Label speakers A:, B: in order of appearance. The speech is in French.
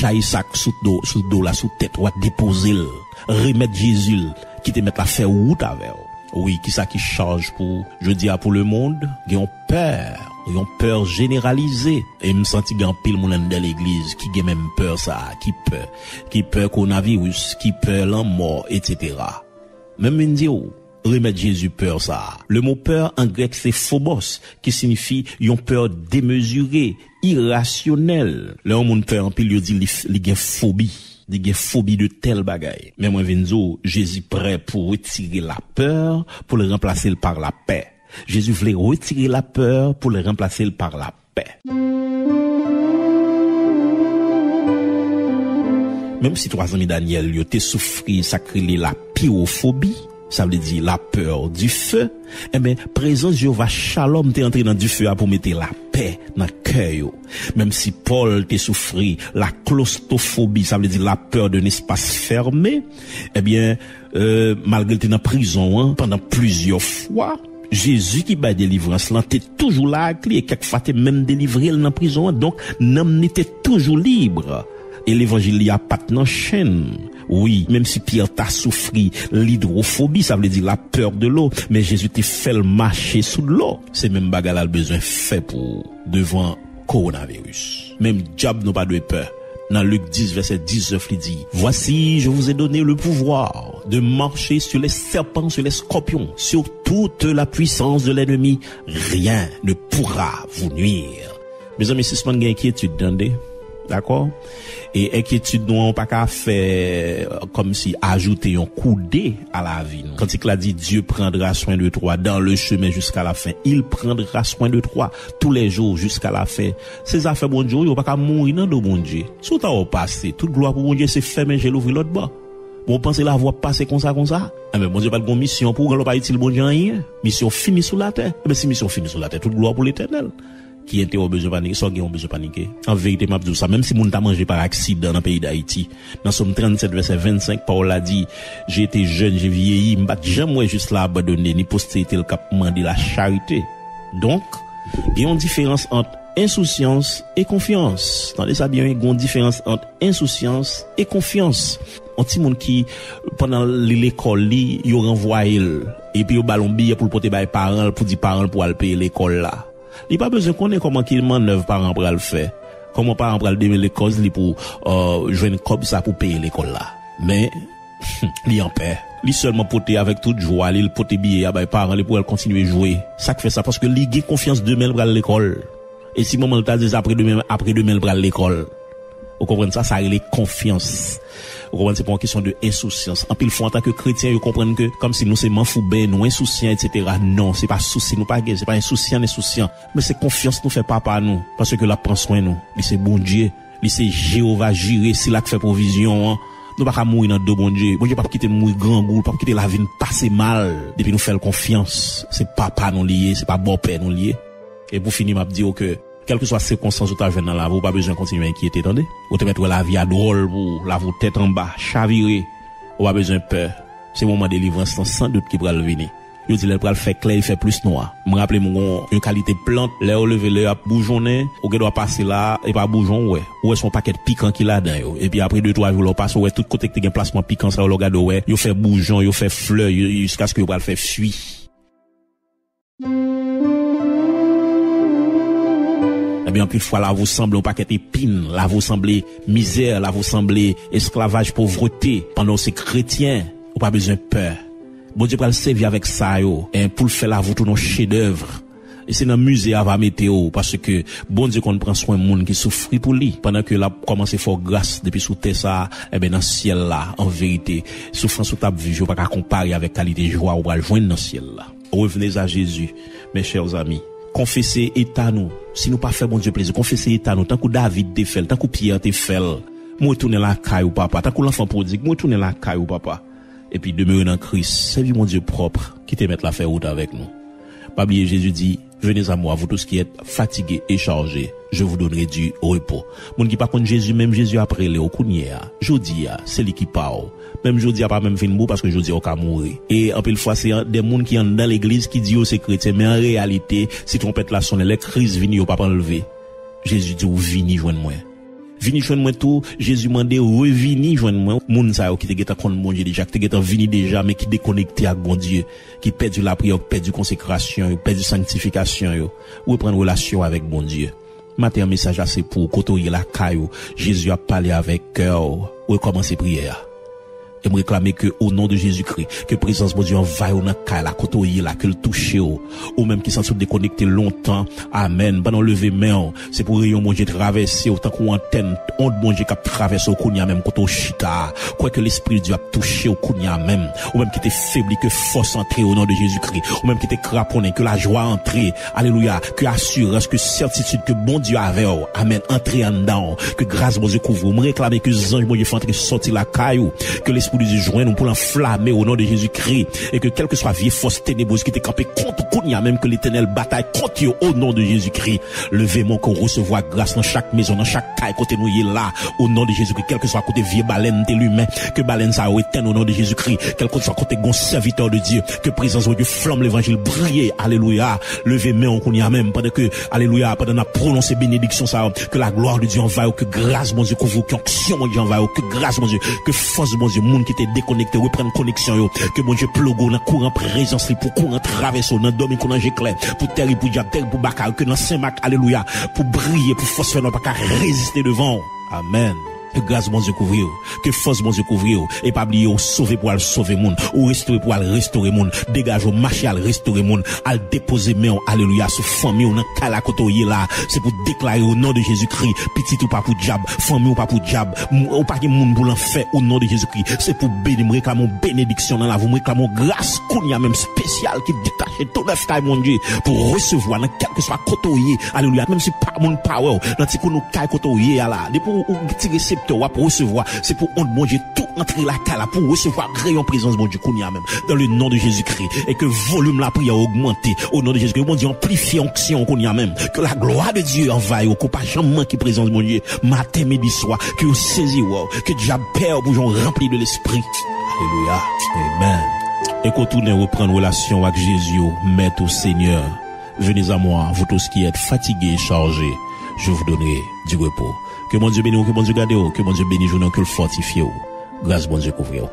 A: chaille sac sous dos là sous tête ou déposer remettre Jésus qui te mettre la faire route avec. Oui, qui ça qui charge pour je dis pour le monde, ils ont peur généralisée et me senti grand pile moun dans l'église qui a même peur ça, qui peur coronavirus, qui peur la mort etc. Même me dit remettre Jésus peur ça. Le mot peur en grec c'est phobos qui signifie une peur démesurée, irrationnelle. Le monde peur en pile il dit il y a phobie. Il y a phobie de tel bagaille. Mais moi Vinzo, Jésus prêt pour retirer la peur pour le remplacer par la paix. Jésus voulait retirer la peur pour le remplacer par la paix. Même si 3 amis Daniel yo te souffri sacré la pyrophobie, ça veut dire la peur du feu, eh ben présence Jéhovah Shalom t'est entré dans du feu pour mettre la paix dans cœur. Même si Paul t'est souffri la claustrophobie, ça veut dire la peur d'un espace fermé, eh bien malgré t'es dans prison pendant plusieurs fois, Jésus qui bat délivrance là t'es toujours là et quelquefois t'es même délivré dans prison, donc n'homme n'était toujours libre. Et l'évangile y a pas de chaîne. Oui, même si Pierre t'a souffri l'hydrophobie, ça veut dire la peur de l'eau, mais Jésus t'a fait le marcher sous l'eau. C'est même bagarre le besoin fait pour devant coronavirus. Même diable n'a pas de peur. Dans Luc 10 verset 19 il dit: voici, je vous ai donné le pouvoir de marcher sur les serpents, sur les scorpions, sur toute la puissance de l'ennemi. Rien ne pourra vous nuire. Mes amis, si ce n'est pas inquiétude, d'accord? Et inquiétude nous on pas qu'à faire comme si ajouter un coup dé à la vie. Quand il a dit Dieu prendra soin de toi dans le chemin jusqu'à la fin, il prendra soin de toi tous les jours jusqu'à la fin. Ces affaires bon Dieu, il pas qu'à mourir dans le bon Dieu. Tout a passé, toute gloire pour bon Dieu, c'est fermé, j'ai l'ouvrir l'autre bas. Bon penser la voie passer comme ça. Mais bon Dieu pas de bonne mission pour on pas utile bon Dieu rien. Mission finie sous la terre. Mais si mission finie sous la terre, toute gloire pour l'Éternel. Qui était au besoin paniquer, soit qui ont besoin paniquer. En vérité, m'a dit ça, même si moun t'a mangé par accident dans le pays d'Haïti. Dans Somme 37 verset 25, Paul a dit, j'ai été jeune, j'ai vieilli, m'bat jamais juste là abandonné, ni postérité le cap mandé la charité. Donc, il y a une différence entre insouciance et confiance. Attendez ça bien, il y a une différence entre insouciance et confiance. Un petit monde qui, pendant l'école, il renvoie et puis au ballon billet pour le porter par les parents, pour dire parents pour aller payer l'école là. Il pas besoin qu'on ait comment qu'il manœuvre parents pour le faire. Comment parents pour le démêler les causes pour joindre comme ça pour payer l'école là. Mais il en paix. Il seulement porter avec toute joie, il porter billet à les parents pour continuer à jouer. Ça fait ça parce que il a confiance demain pour l'école. Et si moment t'a dit après demain pour l'école. Vous comprenez ça, ça relève confiance. Vous comprenez, c'est pas une question de insouciance. En pile fois, en tant que chrétien, vous comprenez que, comme si nous, c'est manfoubé, nous, insouciants, etc. Non, c'est pas souci, nous, pas gay, c'est pas insouciant, mais c'est confiance, nous fait pas par nous. Parce que là, prend soin, nous. Il c'est bon Dieu. Il c'est Jéhovah Jireh, c'est là que fait provision, hein. Nous pas mourir dans deux bon Dieu. Bon Dieu pas quitter mourir grand goût, pas quitter la vie passer mal. Depuis nous faire confiance. C'est papa nous lié, c'est pas bon père nous lié. Et pour finir, m'a dire que, quelle que soit circonstance où tu as dans la vie, pas besoin de continuer à inquiéter, attendez. Ou te mettre la vie à drôle pour la vous tête en bas, chavirer. Ou pas besoin de peur. C'est le moment de délivrance, sans doute qui pourra le venir. Yo dit, le pral fait clair, il fait plus noir. Me rappelle une qualité plante, là, au lever, là, bougeonner, ou que doit passer là, et pas bougeon, ouais. Ou est son paquet piquant qu'il a dedans, et puis après 2-3 jours, là, passe, ouais, tout côté que t'es un placement piquant, ça, au regarde, ouais. Yo fait bougeon, yo fait fleur, jusqu'à ce que yo pral fait fuir. Eh bien, plus fois, là, vous semblez un paquet épine, là, vous semblez misère, là, vous semblez esclavage, pauvreté. Pendant ces chrétiens, ou pas besoin de peur. Bon Dieu, pour le servir avec ça, yo, et pour le faire là, vous tout nos chefs-d'œuvre. Et c'est dans le musée à la météo, parce que bon Dieu qu'on prend soin de monde qui souffre pour lui. Pendant que là, commence à faire grâce depuis sous terre ça, eh ben, dans le ciel là, en vérité, souffrance ou table vie, je ne vais pas comparer avec qualité de joie ou va le joindre dans le ciel là. Revenez à Jésus, mes chers amis. Confessez état nous. Si nous pas fait bon Dieu plaisir, confessez état nous. Tant que David te fait, tant que Pierre te fait, moi tourner la caille ou papa. Tant que l'enfant prodigue, moi tourner la caille ou papa. Et puis demeurer dans Christ. Servir mon Dieu propre, qui te mette la faire route avec nous. Pas oublier, Jésus dit, venez à moi, vous tous qui êtes fatigués et chargés, je vous donnerai du repos. Moun qui pas contre Jésus, même Jésus après le okounia. Jodi c'est lui qui parle. Même jodi a pas même fin mou parce que jodi au ka mourir. Et en pile fois c'est des moun qui sont dans l'église qui dit c'est chrétien, mais en réalité, si trompette la sonne, les crises vini ou pas enlever. Jésus dit ou vini joindre moi. Vini joindre moi tout, Jésus m'a dit revini joindre moi. Moun sa yo qui te geta contre bon Dieu déjà, qui te geta vini déjà mais qui déconnecté avec bon Dieu, qui perdu la prière, perdu consécration, perdu sanctification yo, reprendre relation avec bon Dieu. Matin message c'est pour côtoyer la caillou. Jésus a parlé avec cœur, recommencer prière. Et me réclamer que au nom de Jésus-Christ, que présence de Dieu envahit ou nan kay la côtoyer la que le toucher ou même qui sont déconnecté longtemps. Amen. Pendant lever main, c'est pour rayon mon Dieu traverser autant qu'on antenne onde mon Dieu qui traverse au kounya même côté chita. Quoi que l'esprit de Dieu a touché au kounya même, ou même qui était faibli que force entrer au nom de Jésus-Christ, ou même qui était craponné que la joie entrer. Alléluia, que assurance, que certitude que bon Dieu avait. Amen. Entrer en dedans, que grâce mon Dieu couvre. Me réclamer que les anges mon Dieu font entrer sortir la caillou, que l'esprit de Dieu joint nous pour l'enflammer au nom de Jésus-Christ et que quelle que soit vieille force ténébreuse qui t'est campée contre Kounia, même que l'éternel bataille contre eux au nom de Jésus-Christ. Levez-moi qu'on recevoir grâce dans chaque maison, dans chaque caille côté nous y est là au nom de Jésus-Christ. Quel que soit côté vieille baleine de l'humain, que baleine ça éteint au nom de Jésus-Christ. Quel que soit côté gon serviteur de Dieu, que présence de Dieu flamme l'évangile briller. Alléluia. Levez-moi on Kounia même pendant que alléluia pendant qu'on a prononcé bénédiction ça, que la gloire de Dieu envahit, que grâce mon Dieu couvre, que action mon Dieu envahit, que grâce mon Dieu, que force mon Dieu monde qui était déconnecté reprendre connexion yo, que mon Dieu plogo dans courant présence pour courant traverse dans dormir qu'on ange clair pour terre pour diable terre pour bakal que dans Saint-Marc alléluia pour briller pour force faire pas résister devant. Amen. Que grâce mon Dieu couvrir, que force mon Dieu couvrir, et pas oublier ou sauver pour aller sauver monde, ou restaurer pour aller restaurer monde, dégage au marché à restaurer monde, à déposer main, alléluia, sur famille ou dans kala kotoye là, c'est pour déclarer au nom de Jésus-Christ, petit ou pas pour diable, famille ou pas pour diable, ou pas qui monde pour l'enfer au nom de Jésus-Christ, c'est pour bénir, réclamons bénédiction dans la vie, réclamons grâce qu'on y a même spécial qui détache tout neuf taille mon Dieu, pour recevoir dans quel que soit kotoye, alléluia, même si pas mon power, dans ti nous kay kotoye là, de pour tirer pour recevoir, c'est pour on bon Dieu tout entrer la cala pour recevoir rayon présence bon Dieu qu'on y a même dans le nom de Jésus-Christ et que volume la prière augmenter au nom de Jésus-Christ bon Dieu amplifier onction qu'on y a même que la gloire de Dieu envahit au pas jamais qui présence bon Dieu matin midi soir que vous saisi que diable peur pour gens rempli de l'esprit. Alléluia. Amen. Et qu'on tourne reprendre relation avec Jésus, maître au Seigneur. Venez à moi, vous tous qui êtes fatigués et chargés, je vous donnerai du repos. Que mon Dieu bénisse, que mon Dieu garde, que mon Dieu bénisse, que le fortifie. Grâce, bon Dieu couvre.